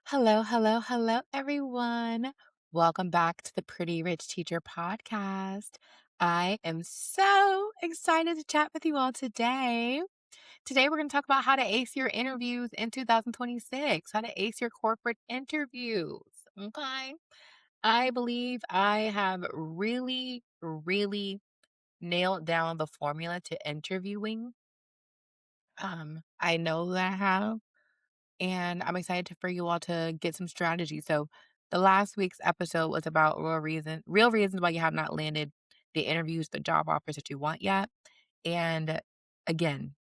Hello, hello, hello, everyone. Welcome back to the Pretty Rich Teacher podcast. I am so excited to chat with you all today. Today, we're going to talk about how to ace your interviews in 2026, how to ace your corporate interviews. Okay. I believe I have really nailed down the formula to interviewing. I know that I have. And I'm excited for you all to get some strategy. So, the last week's episode was about real reasons why you have not landed the interviews, the job offers that you want yet. And again,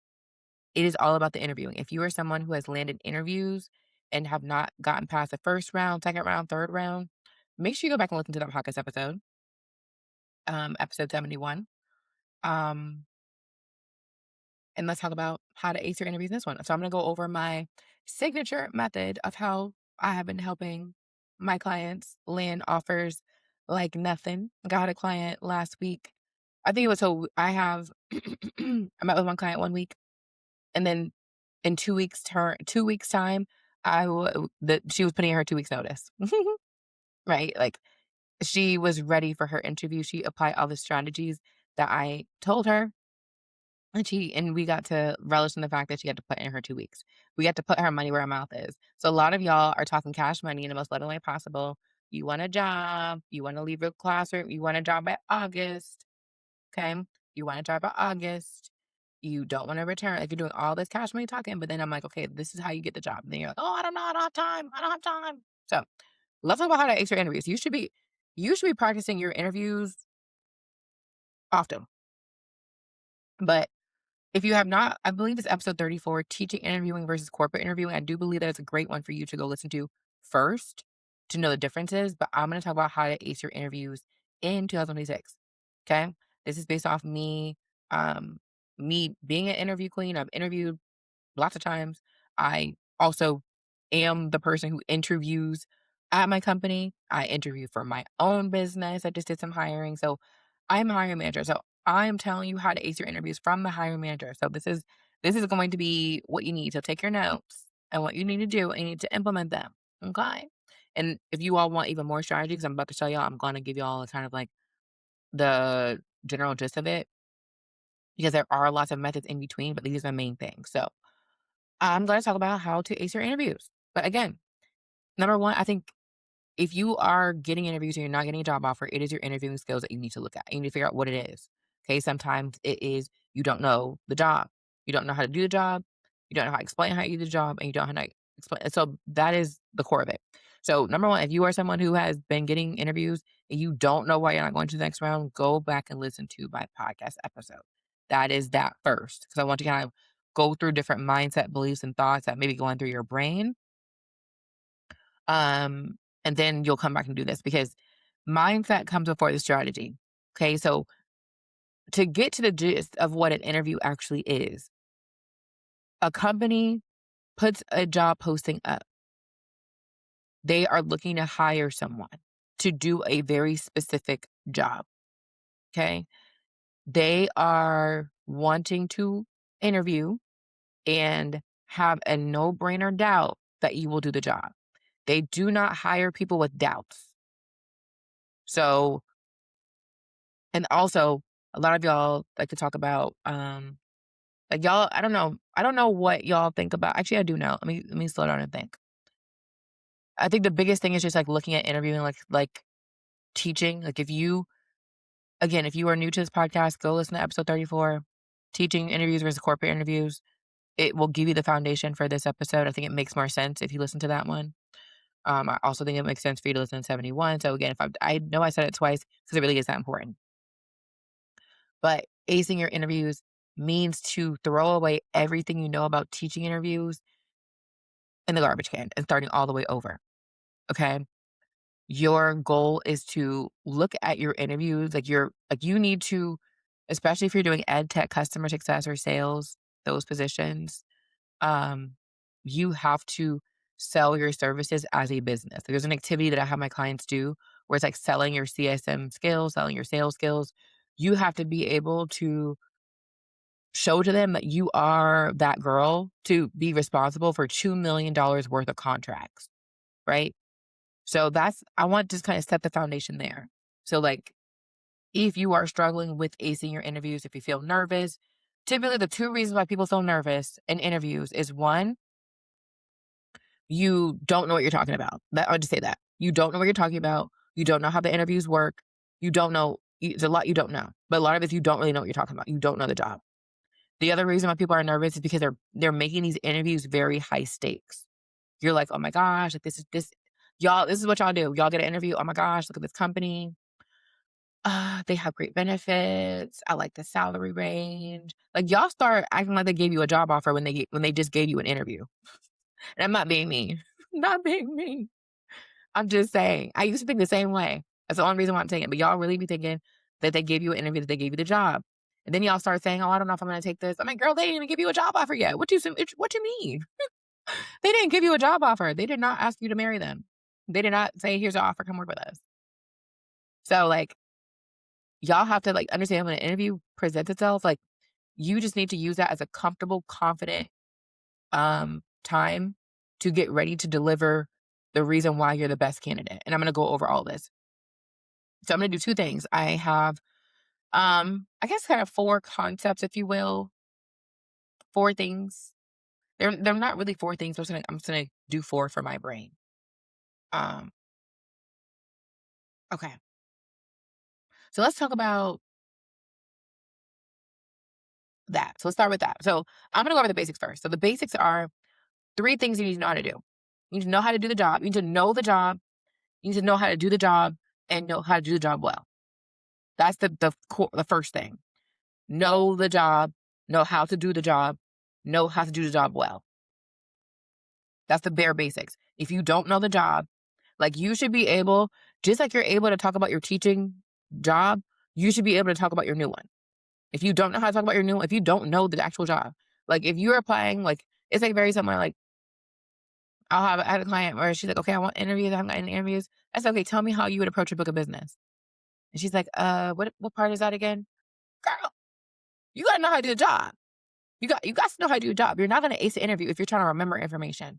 it is all about the interviewing. If you are someone who has landed interviews and have not gotten past the first round, second round, third round, make sure you go back and listen to that podcast episode, episode 71. Um, and let's talk about how to ace your interviews in this one. So I'm going to go over my signature method of how I have been helping my clients land offers like nothing. I got a client last week. I think it was so I have I met with one client one week, and then in 2 weeks time, she was putting in her 2 weeks notice. Right? Like she was ready for her interview. She applied all the strategies that I told her, and we got to relish in the fact that she had to put in her 2 weeks. We got to put her money where her mouth is. So a lot of y'all are talking cash money in the most loving way possible. You want a job, you wanna leave your classroom, you want a job by August, okay? You want a job by August. You don't wanna return, like, you're doing all this cash money talking, but then I'm like, "Okay, this is how you get the job." And then you're like, "Oh, I don't know, I don't have time, I don't have time." So, let's talk about how to ace your interviews. You should be practicing your interviews often, but if you have not, I believe it's episode 34, teaching interviewing versus corporate interviewing. I do believe that it's a great one for you to go listen to first to know the differences, but I'm going to talk about how to ace your interviews in 2026. Okay. This is based off me being an interview queen. I've interviewed lots of times. I also am the person who interviews at my company. I interview for my own business. I just did some hiring. So I'm a hiring manager. So I'm telling you how to ace your interviews from the hiring manager. So this is going to be what you need. So take your notes and what you need to do and you need to implement them. Okay. And if you all want even more strategy, because I'm about to show y'all, I'm going to give y'all kind of like the general gist of it because there are lots of methods in between, but these are the main things. So I'm going to talk about how to ace your interviews. But again, number one, I think if you are getting interviews and you're not getting a job offer, it is your interviewing skills that you need to look at. You need to figure out what it is. Okay. Sometimes it is you don't know the job. You don't know how to do the job. You don't know how to explain how you do the job and you don't know how to explain. So that is the core of it. So number one, if you are someone who has been getting interviews and you don't know why you're not going to the next round, go back and listen to my podcast episode. That is that first. Because I want to kind of go through different mindset, beliefs, and thoughts that may be going through your brain. Um, and then you'll come back and do this because mindset comes before the strategy. Okay. So to get to the gist of what an interview actually is, a company puts a job posting up. They are looking to hire someone to do a very specific job. Okay. They are wanting to interview and have a no brainer doubt that you will do the job. They do not hire people with doubts. So, and also, a lot of y'all like to talk about, like y'all, I don't know what y'all think about. Actually, I do know. Let me slow down and think. I think the biggest thing is just like looking at interviewing, like teaching. Like if you are new to this podcast, go listen to episode 34, teaching interviews versus corporate interviews. It will give you the foundation for this episode. I think it makes more sense if you listen to that one. I also think it makes sense for you to listen to 71. So again, if I know I said it twice because it really is that important. But acing your interviews means to throw away everything you know about teaching interviews in the garbage can and starting all the way over. Okay. Your goal is to look at your interviews, like you need to, especially if you're doing ed tech, customer success, or sales, those positions, um, you have to sell your services as a business. There's an activity that I have my clients do where it's like selling your CSM skills, selling your sales skills. You have to be able to show to them that you are that girl to be responsible for $2 million worth of contracts. right? So I want to just kind of set the foundation there. So, like, if you are struggling with acing your interviews, if you feel nervous, typically the two reasons why people feel nervous in interviews is one, you don't know what you're talking about. I'll just say that. You don't know what you're talking about. You don't know how the interviews work. You don't know. It's a lot you don't know. But a lot of it, you don't really know what you're talking about. You don't know the job. The other reason why people are nervous is because they're making these interviews very high stakes. You're like, oh my gosh, like y'all, this is what y'all do. Y'all get an interview. Oh my gosh, look at this company. They have great benefits. I like the salary range. Like, y'all start acting like they gave you a job offer when they just gave you an interview. And I'm not being mean. Not being mean. I'm just saying. I used to think the same way. That's the only reason why I'm saying it. But y'all really be thinking that they gave you an interview, that they gave you the job. And then y'all start saying, oh, I don't know if I'm going to take this. I'm like, girl, they didn't even give you a job offer yet. What you mean? They didn't give you a job offer. They did not ask you to marry them. They did not say, here's your offer, come work with us. So, like, y'all have to, like, understand when an interview presents itself, like, you just need to use that as a comfortable, confident time to get ready to deliver the reason why you're the best candidate. And I'm going to go over all this. So I'm going to do two things. I have, I guess, kind of four concepts, if you will, four things. They're not really four things. I'm just gonna do four for my brain. Um, okay. So let's talk about that. So let's start with that. So I'm gonna go over the basics first. So the basics are three things you need to know how to do. You need to know how to do the job. You need to know the job. You need to know how to do the job and know how to do the job well. That's the first thing. Know the job, know how to do the job, know how to do the job well. That's the bare basics. If you don't know the job, like, you should be able, just like you're able to talk about your teaching job, you should be able to talk about your new one. If you don't know how to talk about your new one, if you don't know the actual job, like, if you're applying, like, it's like very similar. Like, I had a client where she's like, okay, I want interviews. I haven't got any interviews. I said, okay, tell me how you would approach a book of business. And she's like, what part is that again? Girl, you got to know how to do the job. You got to know how to do a job. You're not going to ace the interview if you're trying to remember information.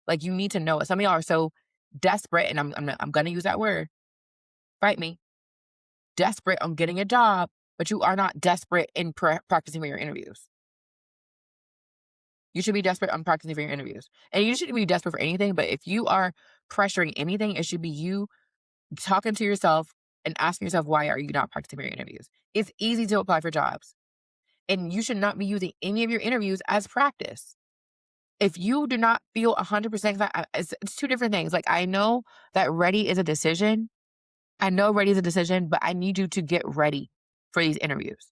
Like, you need to know it. Some of y'all are so desperate, and I'm going to use that word. Fight me. Desperate on getting a job, but you are not desperate in practicing for your interviews. You should be desperate on practicing for your interviews. And you shouldn't be desperate for anything, but if you are pressuring anything, it should be you talking to yourself and asking yourself, why are you not practicing for your interviews? It's easy to apply for jobs. And you should not be using any of your interviews as practice. If you do not feel 100%, it's two different things. Like, I know that ready is a decision. I know ready is a decision, but I need you to get ready for these interviews.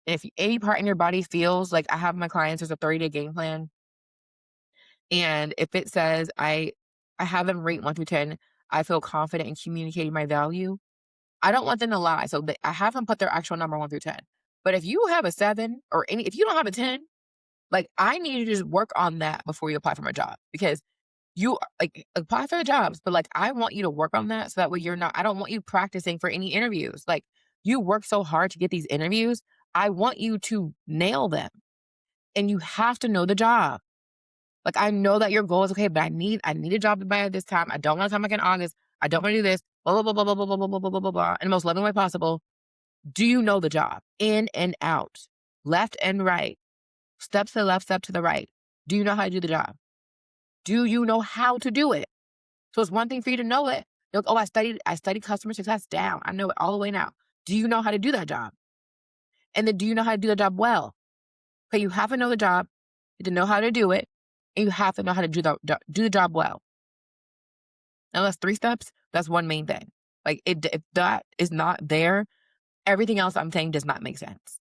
And if any part in your body feels like, I have my clients, there's a 30-day game plan. And if it says I have them rate 1 through 10, I feel confident in communicating my value. I don't want them to lie. So I have them put their actual number 1 through 10. But if you have a 7 if you don't have a 10, like, I need you to just work on that before you apply for my job, because you, like, apply for the jobs, but, like, I want you to work on that so that way I don't want you practicing for any interviews. Like, you work so hard to get these interviews. I want you to nail them, and you have to know the job. Like, I know that your goal is, okay, but I need a job by this time. I don't want to come back in August. I don't want to do this, blah, blah, blah, blah, blah, blah, blah, blah, blah, blah, blah, blah, in the most loving way possible. Do you know the job in and out, left and right, step to the left, step to the right? Do you know how to do the job? Do you know how to do it? So it's one thing for you to know it. You're like, oh, I studied customer success down. I know it all the way now. Do you know how to do that job? And then, do you know how to do the job well? Okay, you have to know the job, you have to know how to do it, and you have to know how to do the job well. Now, that's 3 steps. That's one main thing. Like, if that is not there, everything else I'm saying does not make sense.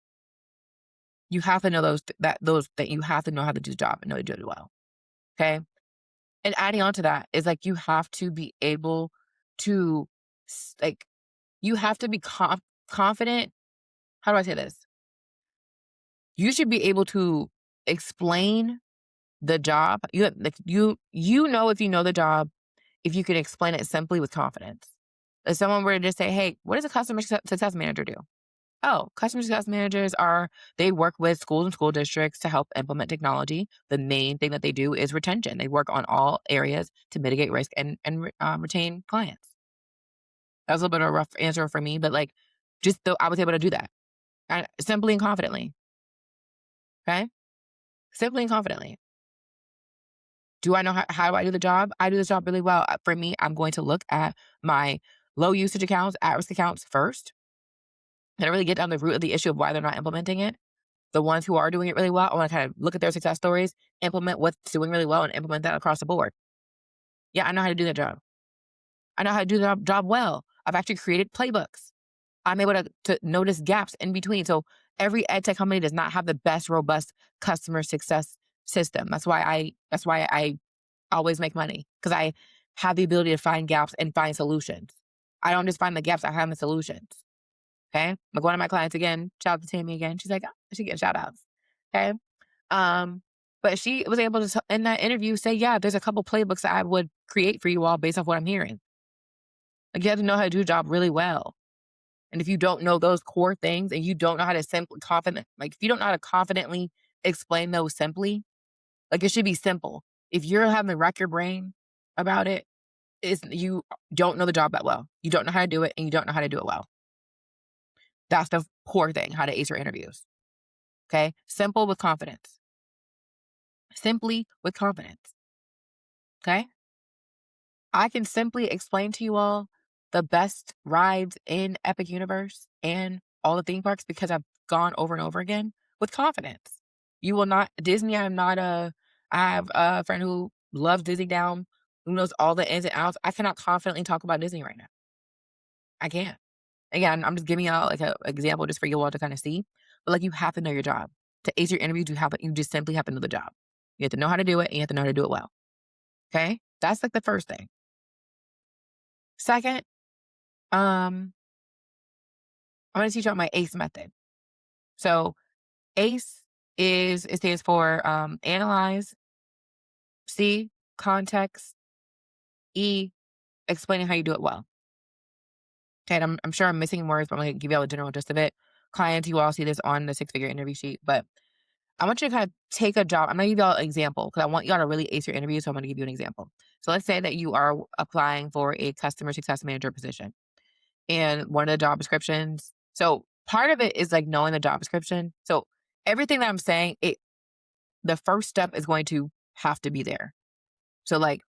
You have to know that you have to know how to do the job and know how to do it well. Okay. And adding on to that is, like, you have to be able to, like, you have to be confident. How do I say this? You should be able to explain the job. You know, if you know the job, if you can explain it simply with confidence. If someone were to just say, hey, what does a customer success manager do? Oh, customer success managers they work with schools and school districts to help implement technology. The main thing that they do is retention. They work on all areas to mitigate risk and retain clients. That was a little bit of a rough answer for me, but like, just though I was able to do that simply and confidently. Okay, simply and confidently. Do I know how do I do the job? I do the job really well. For me, I'm going to look at my low usage accounts, at risk accounts first, and really get down the root of the issue of why they're not implementing it. The ones who are doing it really well, I want to kind of look at their success stories, implement what's doing really well, and implement that across the board. Yeah, I know how to do that job. I know how to do the job well. I've actually created playbooks. I'm able to notice gaps in between. So every ed tech company does not have the best, robust customer success system. That's why I always make money, because I have the ability to find gaps and find solutions. I don't just find the gaps, I find the solutions. Okay. Like one of my clients again, shout out to Tammy again. She's like, she getting shout outs. Okay. Um, but she was able to, in that interview, say, yeah, there's a couple playbooks that I would create for you all based off what I'm hearing. Like, you have to know how to do a job really well. And if you don't know those core things and you don't know how to if you don't know how to confidently explain those simply, like, it should be simple. If you're having to rack your brain about it, you don't know the job that well. You don't know how to do it, and you don't know how to do it well. That's the core thing, how to ace your interviews. Okay. Simple with confidence. Simply with confidence. Okay. I can simply explain to you all the best rides in Epic Universe and all the theme parks because I've gone over and over again with confidence. You will not, Disney, I have a friend who loves Disney down, who knows all the ins and outs. I cannot confidently talk about Disney right now. I can't. Again, I'm just giving y'all like an example just for you all to kind of see. But like, you have to know your job. To ace your interviews, you just simply have to know the job. You have to know how to do it, and you have to know how to do it well. Okay? That's like the first thing. Second, I'm going to teach you my ACE method. So ACE it stands for analyze, C, context, E, explaining how you do it well. Okay, and I'm sure I'm missing words, but I'm going to give you all the general gist of it. Clients, you all see this on the 6-figure interview sheet, but I want you to kind of take a job. I'm going to give y'all an example because I want y'all to really ace your interview. So I'm going to give you an example. So let's say that you are applying for a customer success manager position, and one of the job descriptions. So part of it is like knowing the job description. So everything that I'm saying, the first step is going to have to be there. So like,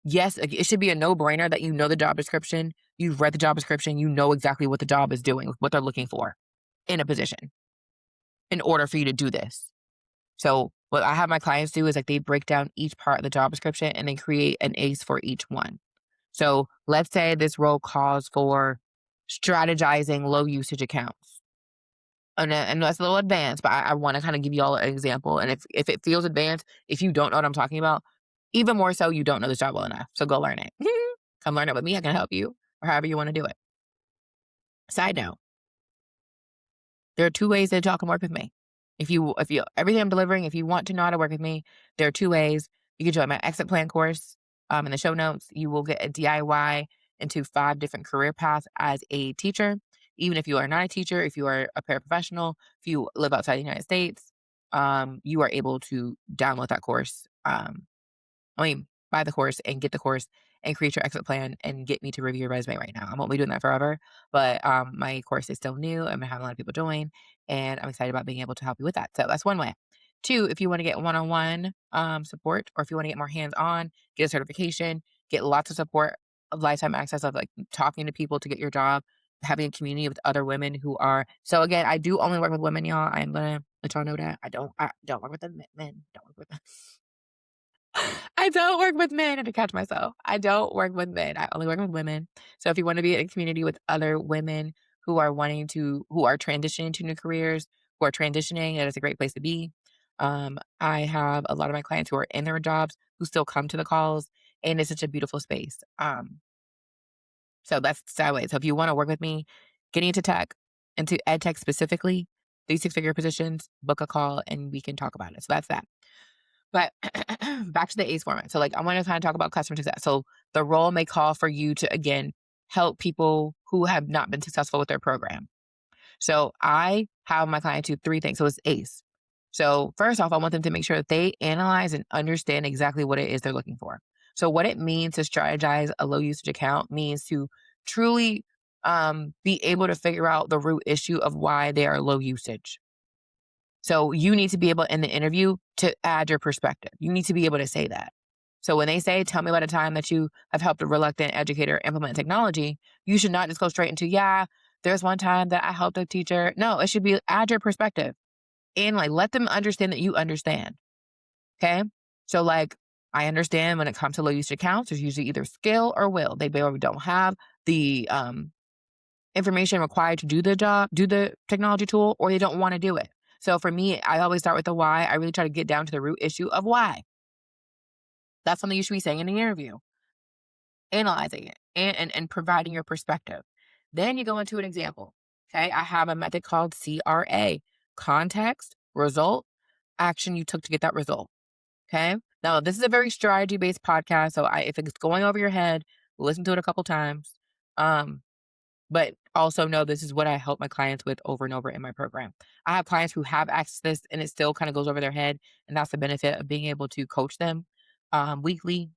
yes, it should be a no-brainer that you know the job description, you've read the job description, you know exactly what the job is doing, what they're looking for in a position in order for you to do this. So what I have my clients do is like they break down each part of the job description and they create an ACE for each one. So let's say this role calls for strategizing low usage accounts. And that's a little advanced, but I want to kind of give you all an example. And if it feels advanced, if you don't know what I'm talking about, even more so, you don't know this job well enough. So go learn it. Come learn it with me. I can help you, or however you want to do it. Side note, there are 2 ways that y'all can work with me. If you everything I'm delivering, if you want to know how to work with me, there are 2 ways. You can join my exit plan course. In the show notes, you will get a DIY into 5 different career paths as a teacher. Even if you are not a teacher, if you are a paraprofessional, if you live outside the United States, you are able to download that course. Buy the course and get the course and create your exit plan and get me to review your resume right now. I won't be doing that forever, but my course is still new. I'm having a lot of people join, and I'm excited about being able to help you with that. So that's one way. 2, if you want to get one-on-one support, or if you want to get more hands-on, get a certification, get lots of support of lifetime access of like talking to people to get your job, having a community with other women who are. So again, I do only work with women, y'all. I'm gonna let y'all know that I don't work with the men. Don't work with them. I don't work with men. I had to catch myself. I don't work with men. I only work with women. So if you want to be in a community with other women who are transitioning to new careers, who are transitioning, that is a great place to be. I have a lot of my clients who are in their jobs who still come to the calls, and it's such a beautiful space. So that's sideways. So if you want to work with me, getting into tech, into ed tech specifically, these 6-figure positions, book a call and we can talk about it. So that's that. But back to the ACE format. So like, I want to kind of talk about customer success. So the role may call for you to, again, help people who have not been successful with their program. So I have my clients do three things. So it's ACE. So first off, I want them to make sure that they analyze and understand exactly what it is they're looking for. So what it means to strategize a low usage account means to truly be able to figure out the root issue of why they are low usage. So you need to be able in the interview to add your perspective. You need to be able to say that. So when they say, tell me about a time that you have helped a reluctant educator implement technology, you should not just go straight into, yeah, there's one time that I helped a teacher. No, it should be add your perspective and like let them understand that you understand. Okay. So like I understand when it comes to low usage accounts, there's usually either skill or will. They don't have the information required to do the job, do the technology tool, or they don't want to do it. So for me, I always start with the why. I really try to get down to the root issue of why. That's something you should be saying in the interview, analyzing it and providing your perspective. Then you go into an example. Okay. I have a method called CRA, context, result, action you took to get that result. Okay. Now, this is a very strategy based podcast. So if it's going over your head, listen to it a couple times. Um, But also know this is what I help my clients with over and over in my program. I have clients who have access to this and it still kind of goes over their head. And that's the benefit of being able to coach them weekly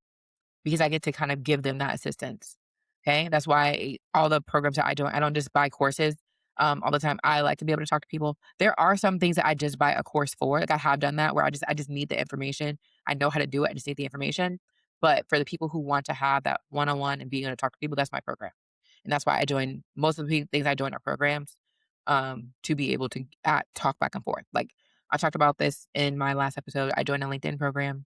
because I get to kind of give them that assistance. Okay. That's why all the programs that I don't just buy courses all the time. I like to be able to talk to people. There are some things that I just buy a course for. Like I have done that where I just need the information. I know how to do it. I just need the information. But for the people who want to have that one on one and being able to talk to people, that's my program. And that's why I join most of the things I join are programs to be able to talk back and forth. Like I talked about this in my last episode. I joined a LinkedIn program.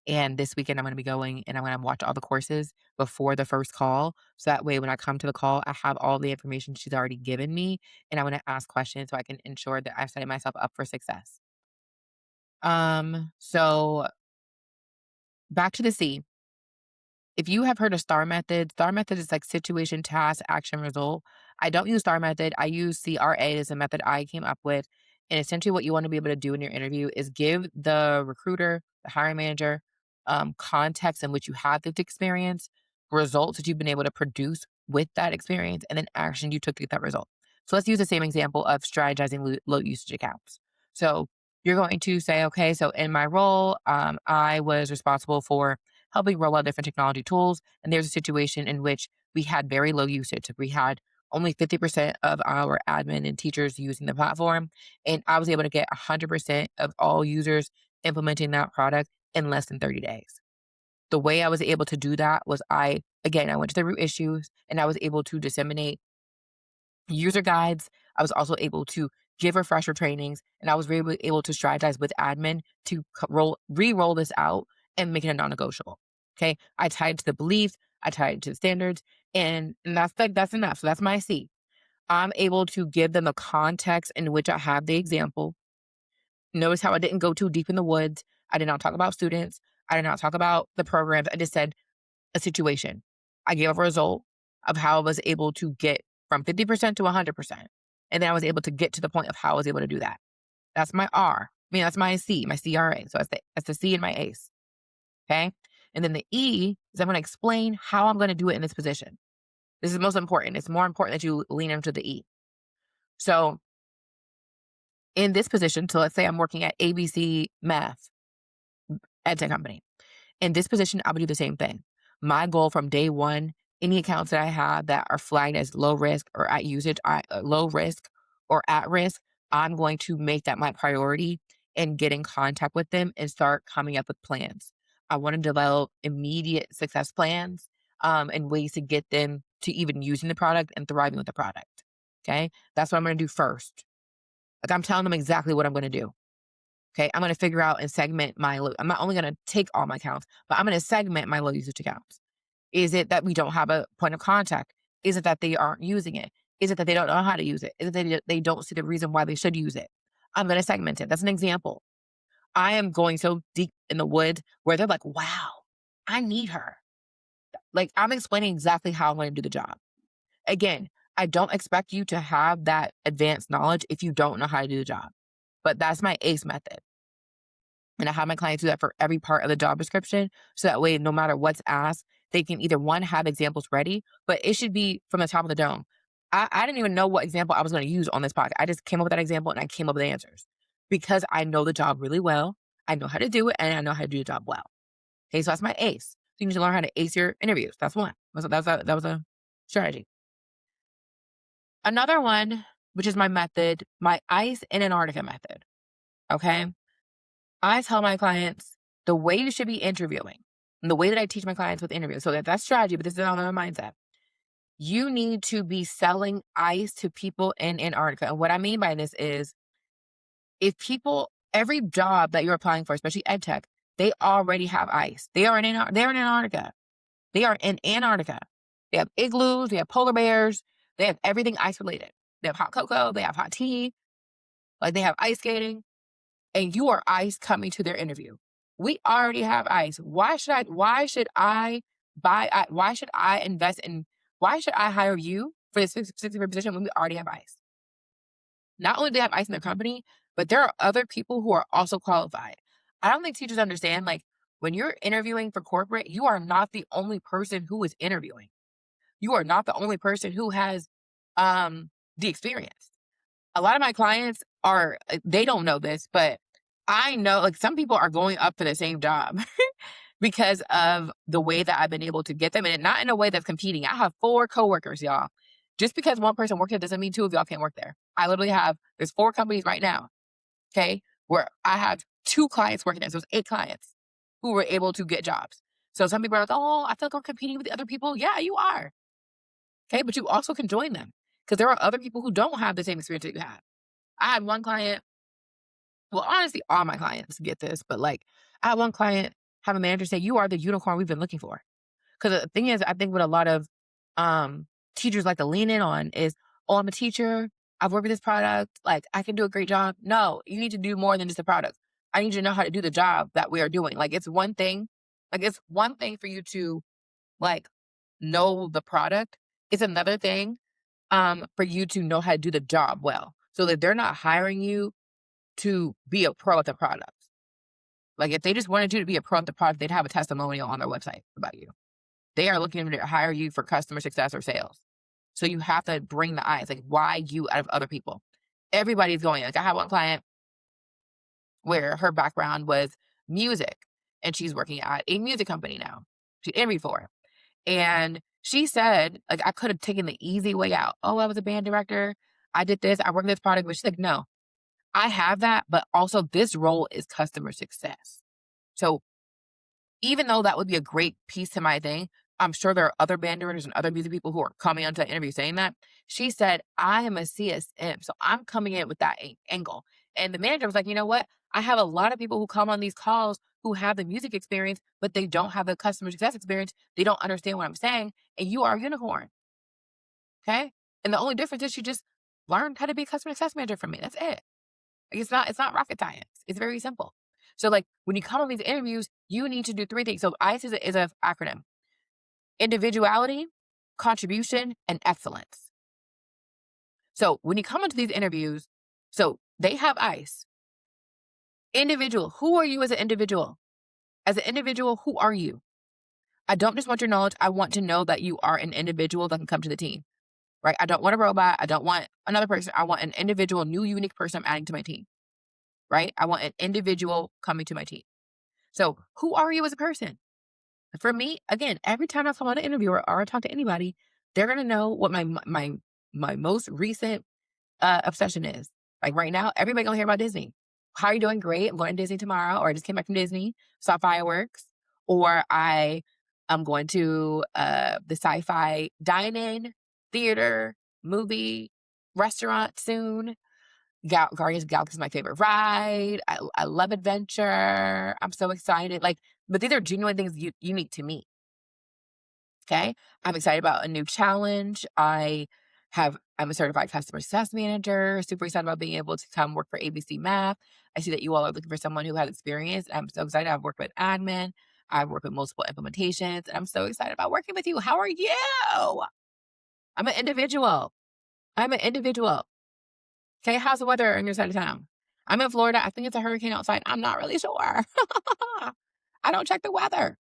And this weekend, I'm going to be going and I'm going to watch all the courses before the first call. So that way, when I come to the call, I have all the information she's already given me and I'm going to ask questions so I can ensure that I'm setting myself up for success. So back to the C. If you have heard of STAR method is like situation, task, action, result. I don't use STAR method. I use CRA as a method I came up with. And essentially, what you want to be able to do in your interview is give the recruiter, the hiring manager, context in which you have this experience, results that you've been able to produce with that experience, and then action you took to get that result. So let's use the same example of strategizing low usage accounts. So you're going to say, okay, so in my role, I was responsible for helping roll out different technology tools. And there's a situation in which we had very low usage. We had only 50% of our admin and teachers using the platform. And I was able to get 100% of all users implementing that product in less than 30 days. The way I was able to do that was I went to the root issues and I was able to disseminate user guides. I was also able to give refresher trainings, and I was really able to strategize with admin to re-roll this out and make it a non-negotiable. Okay, I tied it to the beliefs, I tied it to the standards, and that's enough. So that's my C. I'm able to give them a context in which I have the example. Notice how I didn't go too deep in the woods. I did not talk about students. I did not talk about the programs. I just said a situation. I gave a result of how I was able to get from 50% to 100%. And then I was able to get to the point of how I was able to do that. That's my R. I mean, that's my C, my CRA. So that's the C in my ACE. Okay. And then the E is I'm going to explain how I'm going to do it in this position. This is most important. It's more important that you lean into the E. So in this position, so let's say I'm working at ABC Math EdTech company. In this position, I would do the same thing. My goal from day one, any accounts that I have that are flagged as low risk or at usage, low risk or at risk, I'm going to make that my priority and get in contact with them and start coming up with plans. I want to develop immediate success plans and ways to get them to even using the product and thriving with the product. Okay. That's what I'm going to do first. Like I'm telling them exactly what I'm going to do. Okay, I'm going to figure out and segment I'm not only going to take all my accounts, but I'm going to segment my low usage accounts. Is it that we don't have a point of contact? Is it that they aren't using it? Is it that they don't know how to use it? Is it that they don't see the reason why they should use it? I'm going to segment it. That's an example. I am going so deep in the woods where they're like, wow, I need her. Like I'm explaining exactly how I'm going to do the job. Again, I don't expect you to have that advanced knowledge if you don't know how to do the job. But that's my ACE method. And I have my clients do that for every part of the job description. So that way, no matter what's asked, they can either one, have examples ready, but it should be from the top of the dome. I didn't even know what example I was going to use on this podcast. I just came up with that example and I came up with the answers because I know the job really well. I know how to do it and I know how to do the job well. Okay, so that's my ace. So you need to learn how to ace your interviews. That's one. That was a strategy. Another one, which is my method, my ice in Antarctica method. Okay. I tell my clients the way you should be interviewing and the way that I teach my clients with interviews. So that's strategy, but this is another mindset. You need to be selling ice to people in Antarctica. And what I mean by this is if people, every job that you're applying for, especially ed tech, they already have ice. They're in Antarctica. They are in Antarctica. They have igloos, they have polar bears, they have everything ice related. They have hot cocoa, they have hot tea, like they have ice skating, and you are ice coming to their interview. We already have ice. Why should I invest in, why should I hire you for this specific position when we already have ice? Not only do they have ice in their company, but there are other people who are also qualified. I don't think teachers understand, like, when you're interviewing for corporate, you are not the only person who is interviewing. You are not the only person who has the experience. A lot of my clients are, they don't know this, but I know, like, some people are going up for the same job because of the way that I've been able to get them, and not in a way that's competing. I have 4 coworkers, y'all. Just because one person works there doesn't mean 2 of y'all can't work there. I literally have, there's 4 companies right now, okay, where I have 2 clients working there. So it's 8 clients who were able to get jobs. So some people are like, oh, I feel like I'm competing with the other people. Yeah, you are. Okay, but you also can join them because there are other people who don't have the same experience that you have. I had one client, well, honestly, all my clients get this, but like I had one client have a manager say, you are the unicorn we've been looking for. Because the thing is, I think what a lot of teachers like to lean in on is, oh, I'm a teacher. I've worked with this product. Like, I can do a great job. No, you need to do more than just a product. I need you to know how to do the job that we are doing. It's one thing for you to like know the product. It's another thing for you to know how to do the job well. So that they're not hiring you to be a pro at the product. Like, if they just wanted you to be a pro at the product, they'd have a testimonial on their website about you. They are looking to hire you for customer success or sales. So you have to bring the eyes, like, why you out of other people? Everybody's going. Like, I have one client where her background was music and she's working at a music company now. She interviewed for it. And she said, like, I could have taken the easy way out. Oh, I was a band director. I did this. I worked in this product. But she's like, no, I have that. But also, this role is customer success. So even though that would be a great piece to my thing, I'm sure there are other band directors and other music people who are coming onto the interview saying that. She said, I am a CSM, so I'm coming in with that angle. And the manager was like, you know what? I have a lot of people who come on these calls who have the music experience, but they don't have the customer success experience. They don't understand what I'm saying. And you are a unicorn. Okay. And the only difference is you just learned how to be a customer success manager from me. That's it. Like, it's not rocket science. It's very simple. So like when you come on these interviews, you need to do 3 things. So ICE is an acronym: individuality, contribution, and excellence. So when you come into these interviews, so they have ICE. Individual, who are you as an individual? As an individual, who are you? I don't just want your knowledge. I want to know that you are an individual that can come to the team, right? I don't want a robot. I don't want another person. I want an individual, new, unique person I'm adding to my team, right? I want an individual coming to my team. So who are you as a person? For me, again, every time I come on an interview or I talk to anybody, they're gonna know what my most recent obsession is. Like right now, everybody gonna hear about Disney. How are you doing? Great. I'm going to Disney tomorrow, or I just came back from Disney, saw fireworks, or I'm going to the sci-fi dine-in, theater, movie, restaurant soon. Guardians of the Galaxy is my favorite ride. I love adventure. I'm so excited. Like, but these are genuine things unique to me. Okay. I'm excited about a new challenge. I'm a certified customer success manager, super excited about being able to come work for ABC Math. I see that you all are looking for someone who has experience. I'm so excited. I've worked with admin. I've worked with multiple implementations. And I'm so excited about working with you. How are you? I'm an individual. I'm an individual. Okay. How's the weather on your side of town? I'm in Florida. I think it's a hurricane outside. I'm not really sure. I don't check the weather.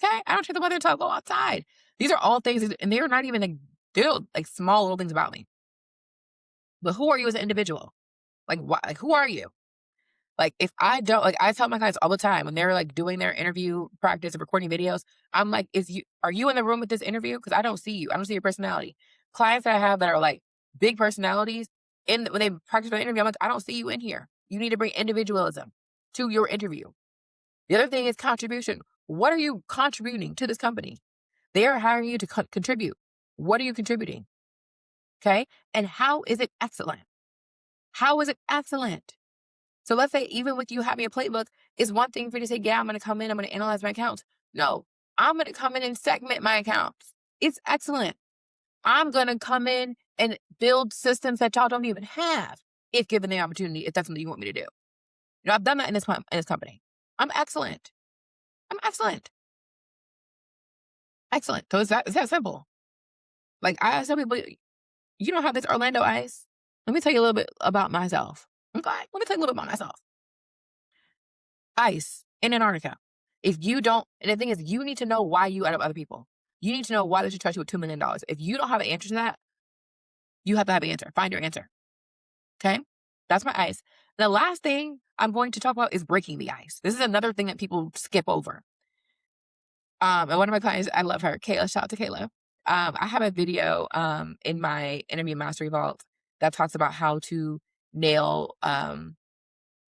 Okay. I don't check the weather until I go outside. These are all things, and they're not even They're like small little things about me. But who are you as an individual? Like, why, like, who are you? Like, if I don't, like, I tell my clients all the time when they're like doing their interview practice and recording videos, I'm like, are you in the room with this interview? Because I don't see you. I don't see your personality. Clients that I have that are like big personalities, when they practice their interview, I'm like, I don't see you in here. You need to bring individualism to your interview. The other thing is contribution. What are you contributing to this company? They are hiring you to contribute. What are you contributing? Okay. And how is it excellent? How is it excellent? So let's say even with you having a playbook, it's one thing for you to say, yeah, I'm going to come in, I'm going to analyze my accounts. No, I'm going to come in and segment my accounts. It's excellent. I'm going to come in and build systems that y'all don't even have if given the opportunity, if that's something you want me to do. You know, I've done that in this company. I'm excellent. I'm excellent. Excellent. So it's that simple. Like I tell people, you don't have this Orlando ice. Let me tell you a little bit about myself. Okay. Let me tell you a little bit about myself. Ice in Antarctica. If you don't, and the thing is, you need to know why you out of other people. You need to know why they should trust you with $2 million. If you don't have an answer to that, you have to have an answer. Find your answer. Okay? That's my ice. The last thing I'm going to talk about is breaking the ice. This is another thing that people skip over. And one of my clients, I love her, Kayla. Shout out to Kayla. I have a video in my interview mastery vault that talks about how to nail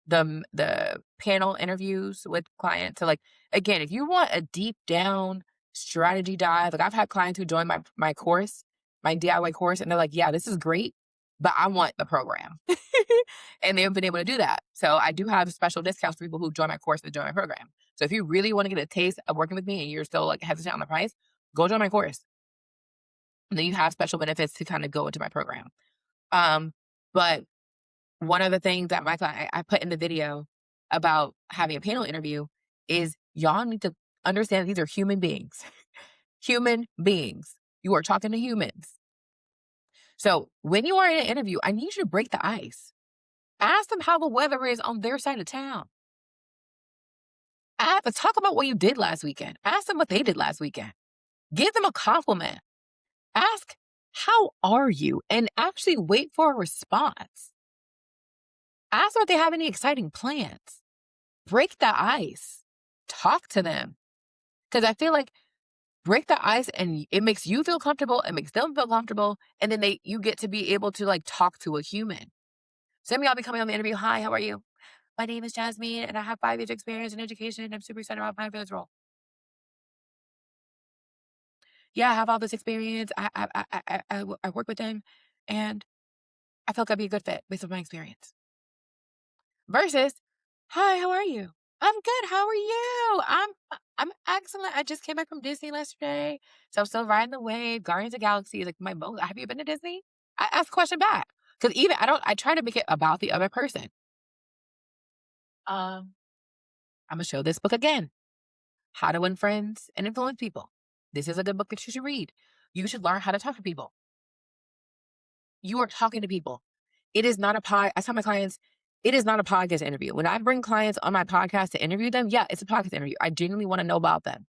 the panel interviews with clients. So like, again, if you want a deep down strategy dive, like I've had clients who join my course, my DIY course, and they're like, yeah, this is great, but I want the program. And they've been able to do that. So I do have special discounts for people who join my course and join my program. So if you really want to get a taste of working with me and you're still like hesitant on the price, go join my course. And then you have special benefits to kind of go into my program. But one of the things that my client, I put in the video about having a panel interview is y'all need to understand these are human beings. Human beings. You are talking to humans. So when you are in an interview, I need you to break the ice. Ask them how the weather is on their side of town. Talk about what you did last weekend. Ask them what they did last weekend. Give them a compliment. Ask, how are you? And actually wait for a response. Ask them if they have any exciting plans. Break the ice. Talk to them. Because I feel like break the ice and it makes you feel comfortable. It makes them feel comfortable. And then you get to be able to like talk to a human. Some of y'all be coming on the interview. Hi, how are you? My name is Jazmyne and I have 5 years experience in education. I'm super excited about applying for this role. Yeah, I have all this experience. I work with them and I feel like I'd be a good fit based on my experience. Versus, hi, how are you? I'm good. How are you? I'm excellent. I just came back from Disney yesterday, so I'm still riding the wave. Guardians of the Galaxy is like my most. Have you been to Disney? I ask the question back because even I try to make it about the other person. I'm gonna show this book again. How to Win Friends and Influence People. This is a good book that you should read. You should learn how to talk to people. You are talking to people. It is not a pod. I tell my clients, it is not a podcast interview. When I bring clients on my podcast to interview them, yeah, it's a podcast interview. I genuinely want to know about them.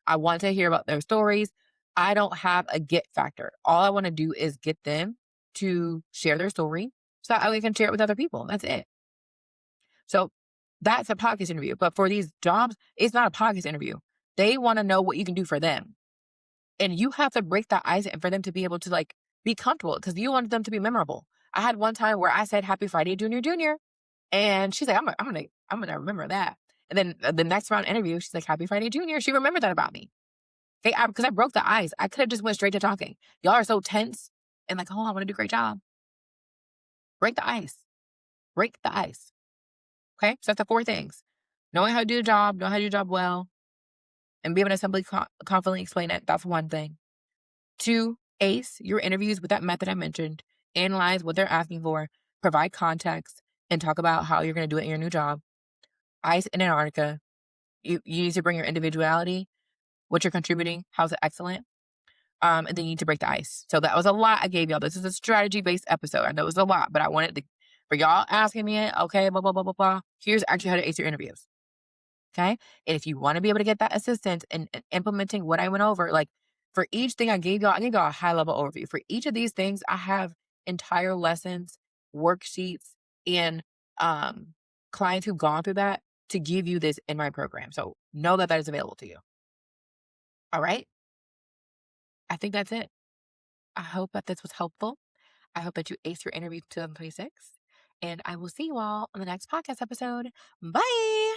I want to hear about their stories. I don't have a get factor. All I want to do is get them to share their story so that we can share it with other people. That's it. So that's a podcast interview. But for these jobs, it's not a podcast interview. They want to know what you can do for them. And you have to break that ice and for them to be able to like be comfortable because you want them to be memorable. I had one time where I said Happy Friday, Junior. And she's like, I'm gonna remember that. And then the next round interview, she's like, Happy Friday, Junior. She remembered that about me. Okay, because I broke the ice. I could have just went straight to talking. Y'all are so tense and like, oh, I want to do a great job. Break the ice. Break the ice. Okay, so that's the 4 things: knowing how to do the job, know how to do the job well, and be able to simply confidently explain it. That's one thing. 2, ace your interviews with that method I mentioned. Analyze what they're asking for, provide context, and talk about how you're going to do it in your new job. Ice in Antarctica. You need to bring your individuality, what you're contributing, how's it excellent. And then you need to break the ice. So that was a lot I gave y'all. This is a strategy-based episode. I know it was a lot, but I wanted for y'all asking me it. Okay, blah, blah, blah, blah, blah. Here's actually how to ace your interviews. Okay? And if you want to be able to get that assistance in implementing what I went over, like For each thing I gave y'all a high level overview. For each of these things, I have entire lessons, worksheets, and um, clients who've gone through that to give you this in my program. So know that that is available to you. All right. I think that's it. I hope that this was helpful. I hope that you ace your interview 2026. And I will see you all on the next podcast episode. Bye.